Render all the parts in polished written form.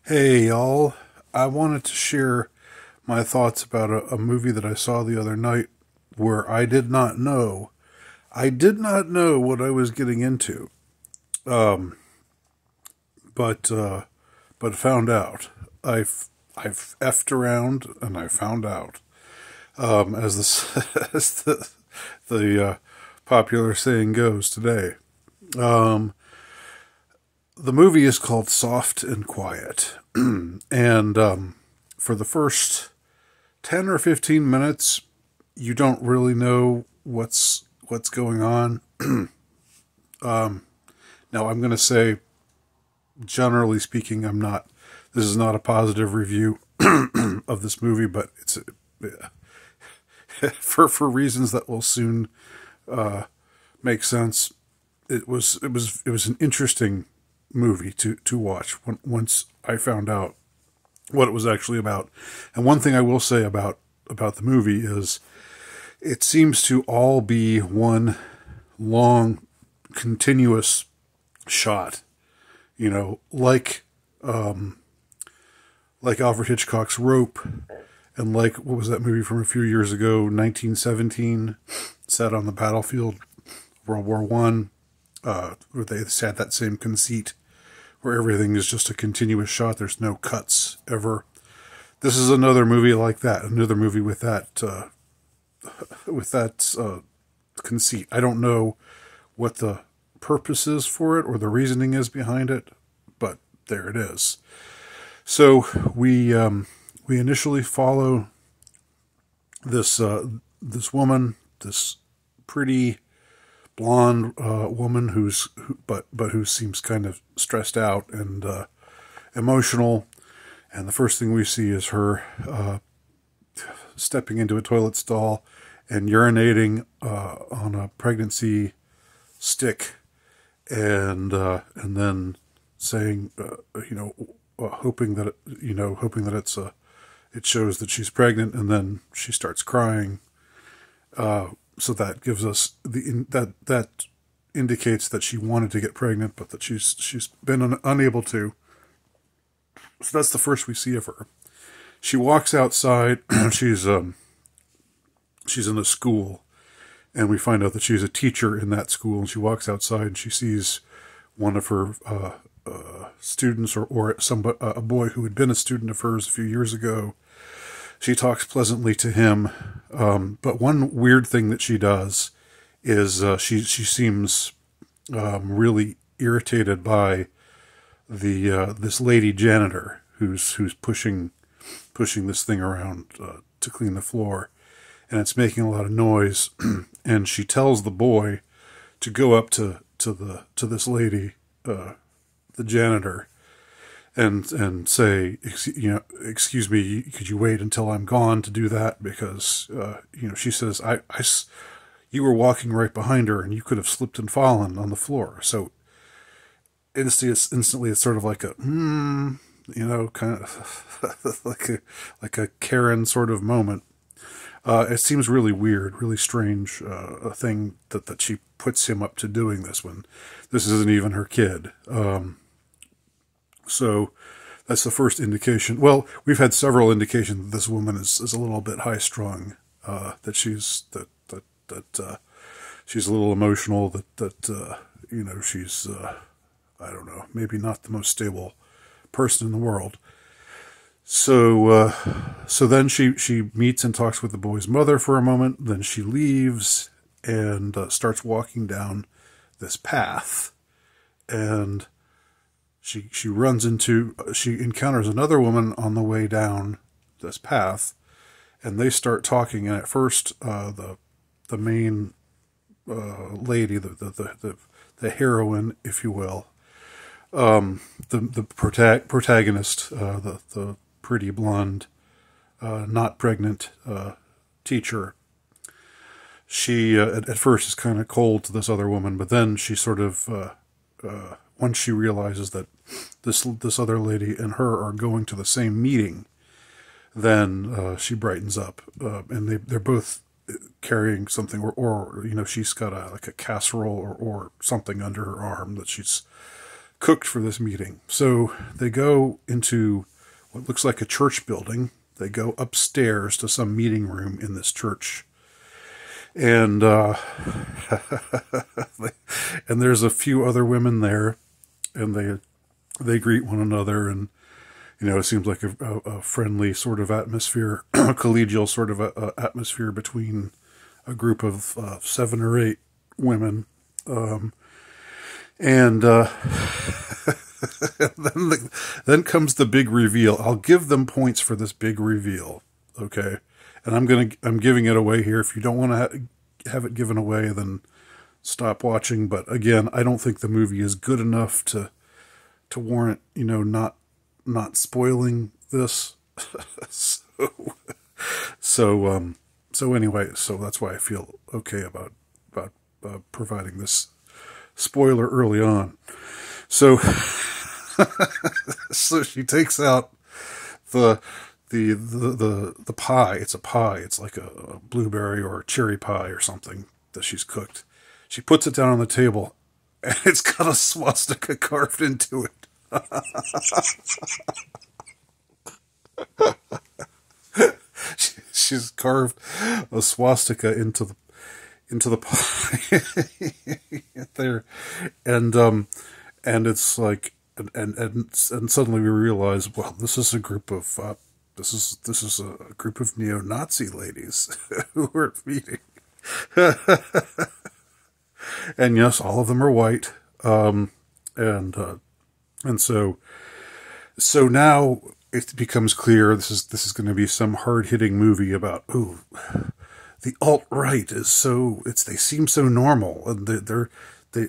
Hey y'all, I wanted to share my thoughts about a movie that I saw the other night where I did not know what I was getting into, um, but found out. I've effed around and I found out, as as the popular saying goes today. Um, the movie is called Soft and Quiet, and for the first 10 or 15 minutes, you don't really know what's going on. Now, I'm going to say, generally speaking, this is not a positive review of this movie, but it's for reasons that will soon make sense. It was an interesting movie to watch once I found out what it was actually about. And one thing I will say about the movie is it seems to all be one long, continuous shot. You know, like Alfred Hitchcock's Rope, and like what was that movie from a few years ago, 1917, set on the battlefield, World War One, where they had that same conceit, where everything is just a continuous shot. There's no cuts ever. This is another movie like that. Another movie with that conceit. I don't know what the purpose is for it or the reasoning is behind it, but there it is. So we initially follow this woman, this pretty blonde woman who seems kind of stressed out and emotional. And the first thing we see is her stepping into a toilet stall and urinating on a pregnancy stick, and then saying, hoping that it shows that she's pregnant, and then she starts crying. So that gives us that indicates that she wanted to get pregnant, but that she's been unable to. So that's the first we see of her. She walks outside. she's in a school, and we find out that she's a teacher in that school. And she walks outside and she sees one of her students, or a boy who had been a student of hers a few years ago. She talks pleasantly to him, but one weird thing that she does is she seems really irritated by this lady janitor who's pushing this thing around to clean the floor, and it's making a lot of noise. And she tells the boy to go up to this lady, the janitor, and say, excuse me, could you wait until I'm gone to do that? Because she says, you were walking right behind her and you could have slipped and fallen on the floor. So instantly it's sort of like a kind of like a Karen sort of moment. It seems really weird, really strange, a thing that she puts him up to doing this when this isn't even her kid. So that's the first indication. Well, we've had several indications that this woman is a little bit high strung, that she's she's a little emotional, that she's I don't know, maybe not the most stable person in the world. So then she meets and talks with the boy's mother for a moment. Then she leaves and starts walking down this path, and she encounters another woman on the way down this path, and they start talking. And at first, the main lady, the heroine, if you will, the protagonist, the pretty blonde, not pregnant teacher. She at first is kind of cold to this other woman, but then she sort of once she realizes that this other lady and her are going to the same meeting, then she brightens up, and they're both carrying something, or she's got like a casserole or something under her arm that she's cooked for this meeting. So they go into what looks like a church building. They go upstairs to some meeting room in this church. And and there's a few other women there, and they greet one another, and it seems like a friendly sort of atmosphere, collegial sort of atmosphere between a group of 7 or 8 women, and then comes the big reveal. I'll give them points for this big reveal, okay? And I'm giving it away here. If you don't want to have it given away, then stop watching. But again, I don't think the movie is good enough to warrant, not spoiling this. So anyway, so that's why I feel okay about providing this spoiler early on. So so she takes out the pie. It's a pie. It's like a blueberry or a cherry pie or something that she's cooked. She puts it down on the table, and it's got a swastika carved into it. She's carved a swastika into the pie there, and it's like, and suddenly we realize, well, this is a group of this is a group of neo-Nazi ladies who are meeting. And yes, all of them are white. And so now it becomes clear this is going to be some hard-hitting movie about, the alt-right is they seem so normal, and they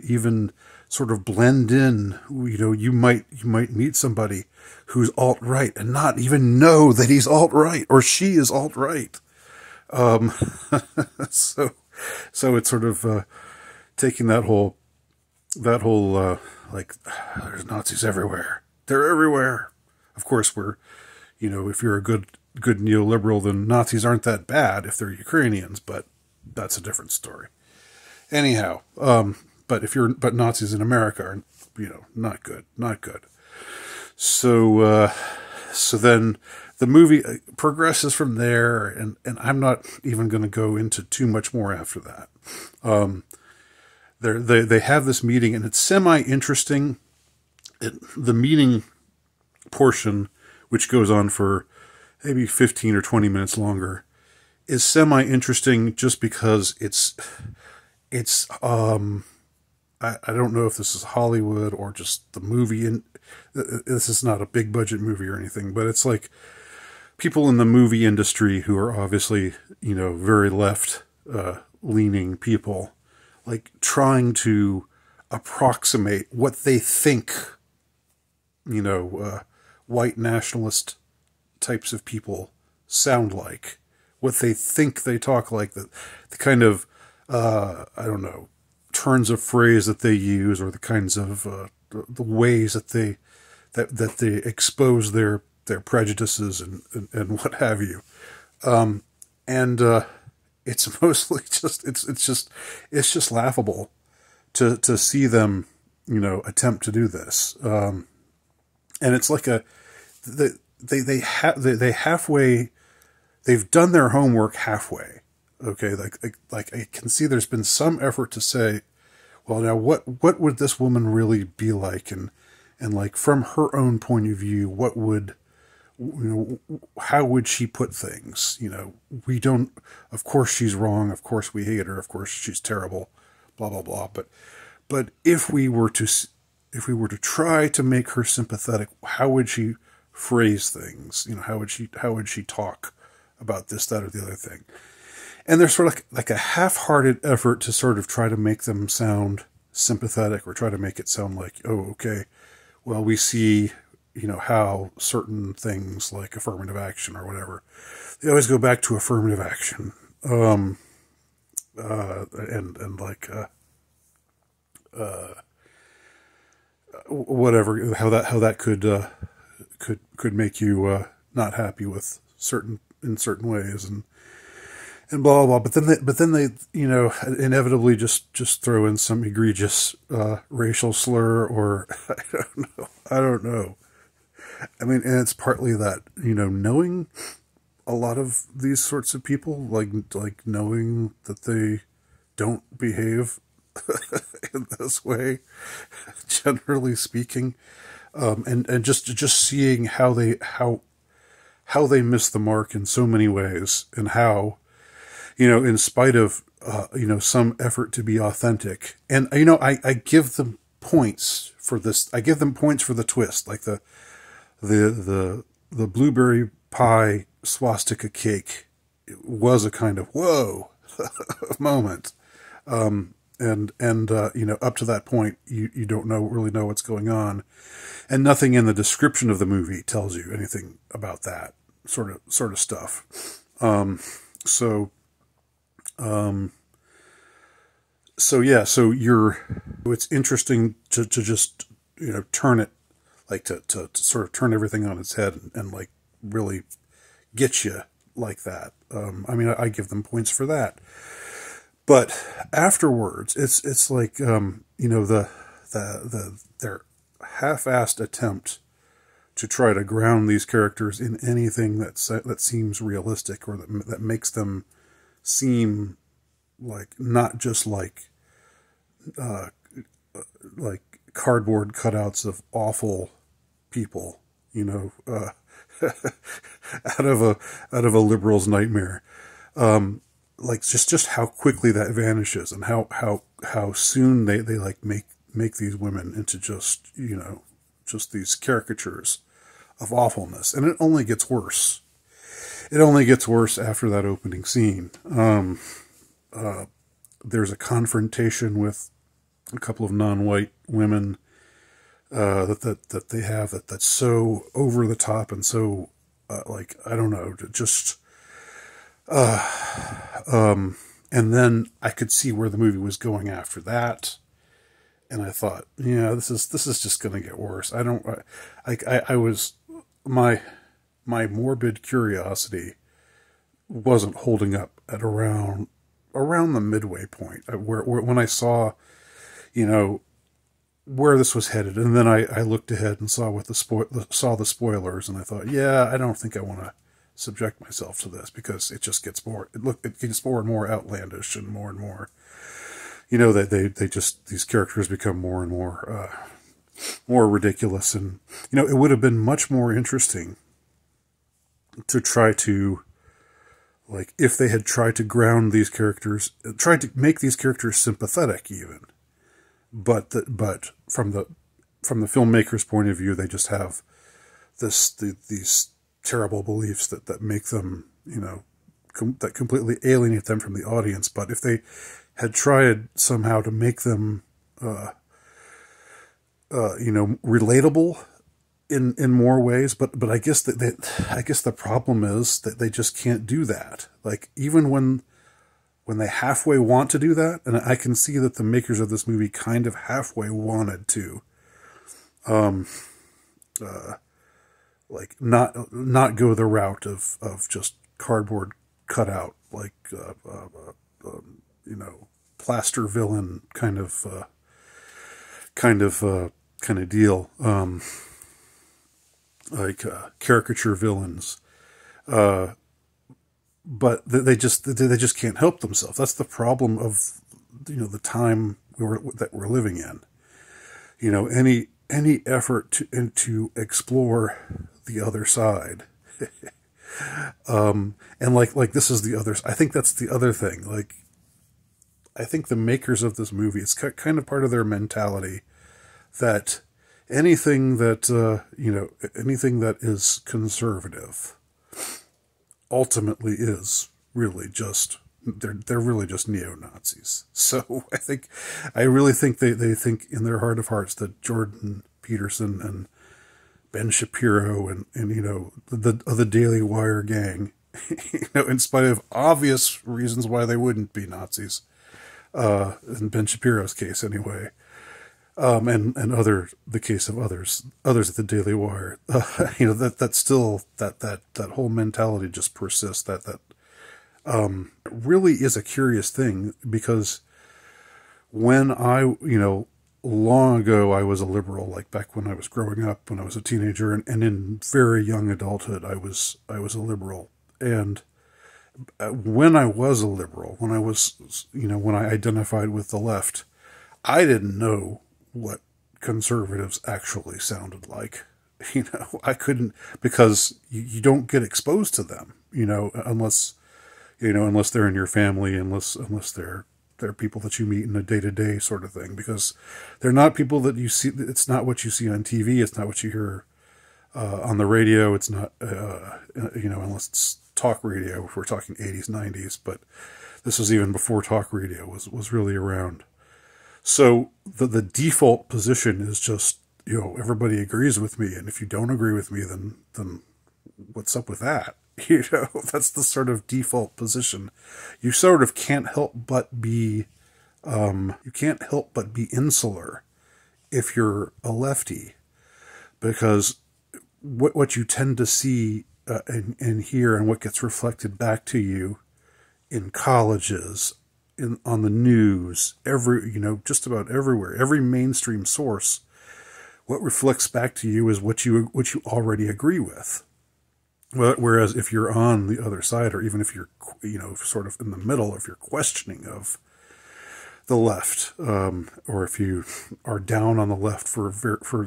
even sort of blend in. You might meet somebody who's alt-right and not even know that he's alt-right or she is alt-right. So it's sort of taking that whole like, there's Nazis everywhere. They're everywhere. Of course, if you're a good neoliberal, then Nazis aren't that bad if they're Ukrainians, but that's a different story. Anyhow, but Nazis in America are, not good. So then the movie progresses from there, and I'm not even going to go into too much more after that. They have this meeting, and it's semi-interesting. The meeting portion, which goes on for maybe 15 or 20 minutes longer, is semi-interesting just because it's I don't know if this is Hollywood or just the movie, and this is not a big budget movie or anything, but it's like people in the movie industry who are obviously, very left leaning people, like trying to approximate what they think, white nationalist types of people sound like, what they think they talk like, the kind of, I don't know, turns of phrase that they use, or the kinds of, the ways that they expose their prejudices and what have you. It's mostly just, it's just laughable to see them, attempt to do this. And it's like they halfway, they've done their homework halfway. Okay. Like I can see there's been some effort to say, well, now what would this woman really be like? And like from her own point of view, what would, how would she put things? We don't, of course she's wrong. Of course we hate her. Of course she's terrible, blah, blah, blah. But if we were to try to make her sympathetic, how would she phrase things? How would she talk about this, that, or the other thing? And there's sort of like a half-hearted effort to sort of try to make them sound sympathetic, or try to make it sound like, oh, okay, well, we see, how certain things like affirmative action or whatever, they always go back to affirmative action. And like, whatever, how that could make you, not happy with certain ways. and blah blah blah. But then they inevitably just throw in some egregious racial slur, or I don't know. I mean, and it's partly that knowing a lot of these sorts of people, like knowing that they don't behave in this way, generally speaking, and just seeing how they miss the mark in so many ways, and how in spite of some effort to be authentic, and I give them points for this. I give them points for the twist, like the blueberry pie swastika cake. It was a kind of whoa moment. And up to that point, you don't really know what's going on, and nothing in the description of the movie tells you anything about that sort of stuff. It's interesting to just turn it, like to sort of turn everything on its head, and like really get you like that. I mean, I give them points for that. But afterwards, it's like their half-assed attempt to try to ground these characters in anything that seems realistic, or that makes them seem like not just like cardboard cutouts of awful people, out of a liberal's nightmare. Like just how quickly that vanishes, and how soon they like make these women into just these caricatures of awfulness. And it only gets worse. It only gets worse after that opening scene. There's a confrontation with a couple of non-white women that they have that's so over the top, and so I don't know, just and then I could see where the movie was going after that, and I thought, this is just going to get worse. I was my morbid curiosity wasn't holding up at around the midway point, where when I saw where this was headed, and then I looked ahead and saw saw the spoilers, and I thought, I don't think I want to subject myself to this, because it just gets more. It gets more and more outlandish, and more. They just, these characters become more and more ridiculous, and it would have been much more interesting to try to, like, if they had tried to ground these characters, tried to make these characters sympathetic, even, but from the filmmaker's point of view, they just have these terrible beliefs that make them, that completely alienate them from the audience. But if they had tried somehow to make them, relatable in more ways, but I guess the problem is that they just can't do that. Like, even when they halfway want to do that, and I can see that the makers of this movie kind of halfway wanted to, like not go the route of just cardboard cutout, like plaster villain kind of deal, like caricature villains, but they just can't help themselves. That's the problem of the time that we're living in. Any effort to explore the other side, and like this is the other. I think that's the other thing. Like, I think the makers of this movie, it's kind of part of their mentality that anything that anything that is conservative ultimately is really just they're really just neo-Nazis. So I really think they think in their heart of hearts that Jordan Peterson and Ben Shapiro and the Daily Wire gang, in spite of obvious reasons why they wouldn't be Nazis, in Ben Shapiro's case anyway, and the case of others at the Daily Wire, that still that whole mentality just persists, that It really is a curious thing, because when long ago I was a liberal, like back when I was growing up, when I was a teenager, and in very young adulthood, I was a liberal. And when I was a liberal, when I identified with the left, I didn't know what conservatives actually sounded like. I couldn't, because you don't get exposed to them, unless they're in your family, unless they're people that you meet in a day-to-day sort of thing, because they're not people that you see. It's not what you see on TV. It's not what you hear on the radio. It's not, unless it's talk radio, if we're talking 80s, 90s, but this was even before talk radio was really around. So the default position is just, everybody agrees with me, and if you don't agree with me, then what's up with that? That's the sort of default position. You sort of can't help but be, insular if you're a lefty, because what you tend to see and hear, and what gets reflected back to you in colleges, on the news, just about everywhere, every mainstream source, what reflects back to you is what you already agree with. Whereas if you're on the other side, or even if you're, sort of in the middle, if you're questioning of the left, or if you are down on the left for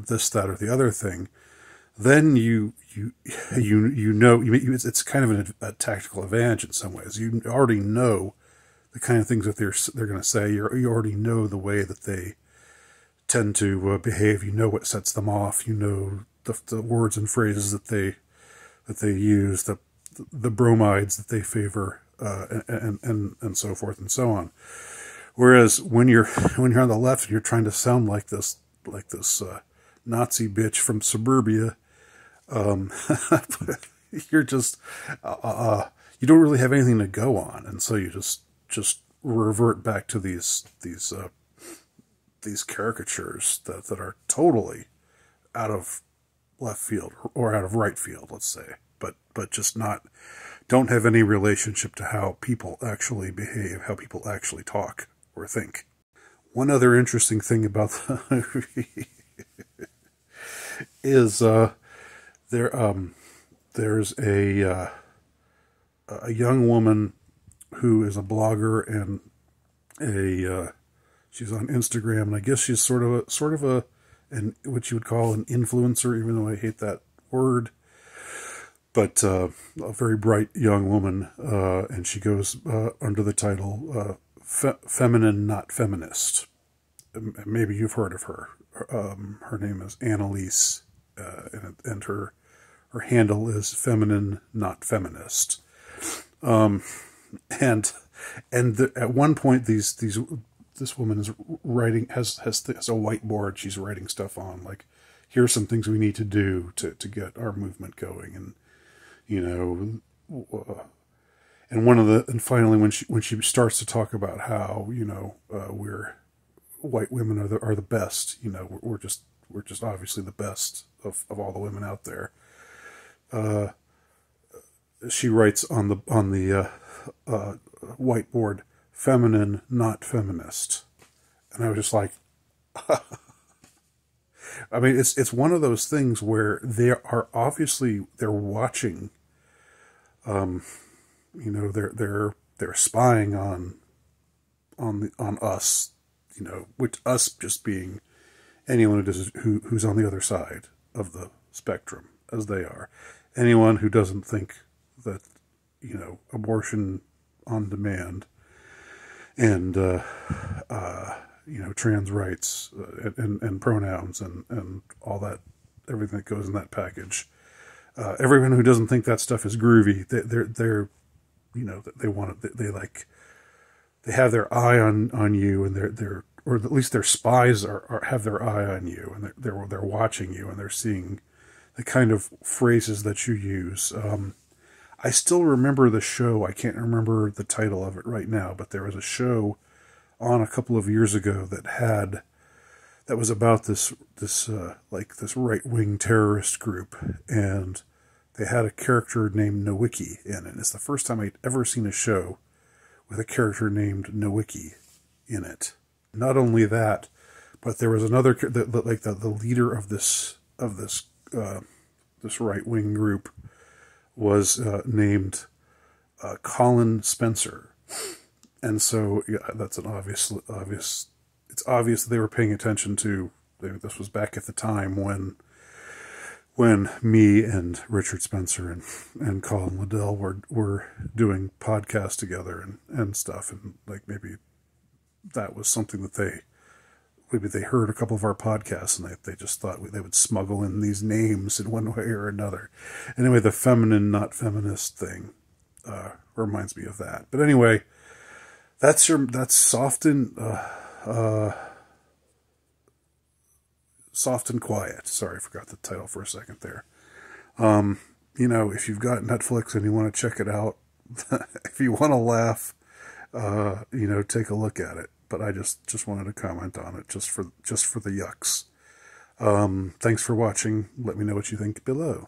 this, that, or the other thing, then it's kind of a tactical advantage in some ways. You already know the kind of things that they're going to say. You already know the way that they tend to behave. You know what sets them off. You know the words and phrases that they use, the bromides that they favor, and so forth and so on. Whereas when you're on the left and you're trying to sound like this Nazi bitch from suburbia, you're just you don't really have anything to go on, and so you just revert back to these caricatures that are totally out of left field, or out of right field, let's say, but just don't have any relationship to how people actually behave, how people actually talk or think. One other interesting thing about the movie is there's a young woman who is a blogger, and she's on Instagram, and I guess she's sort of a what you would call an influencer, even though I hate that word. But a very bright young woman, and she goes under the title "Feminine, Not Feminist." Maybe you've heard of her. Her name is Annalise, and her handle is "Feminine, Not Feminist." And at one point, this woman is writing, has a whiteboard she's writing stuff on, like, here's some things we need to do to get our movement going, and and finally when she starts to talk about how we're white women are the best, we're just obviously the best of all the women out there. She writes on the whiteboard, "Feminine, not feminist," and I was just like, I mean, it's one of those things where they're watching, they're spying on us, which us just being anyone who's on the other side of the spectrum, as they are, anyone who doesn't think that abortion on demand and trans rights and pronouns and all that, everything that goes in that package. Everyone who doesn't think that stuff is groovy, they're they want it. They have their eye on you, and they're or at least their spies have their eye on you, and they're watching you, and they're seeing the kind of phrases that you use. I still remember the show. I can't remember the title of it right now, but there was a show on a couple of years ago that was about this right-wing terrorist group, and they had a character named Nowicki in it. It's the first time I'd ever seen a show with a character named Nowicki in it. Not only that, but there was another, the leader of this right wing group was named Colin Spencer, and so yeah, that's an obvious. It's obvious that they were paying attention to. This was back at the time when me and Richard Spencer and Colin Liddell were doing podcasts together and stuff, and like maybe that was something that maybe they heard a couple of our podcasts and they just thought they would smuggle in these names in one way or another. Anyway, the feminine, not feminist thing reminds me of that. But anyway, that's Soft and Soft and Quiet. Sorry, I forgot the title for a second there. If you've got Netflix and you want to check it out, if you want to laugh, take a look at it. But I just wanted to comment on it just for the yucks. Thanks for watching. Let me know what you think below.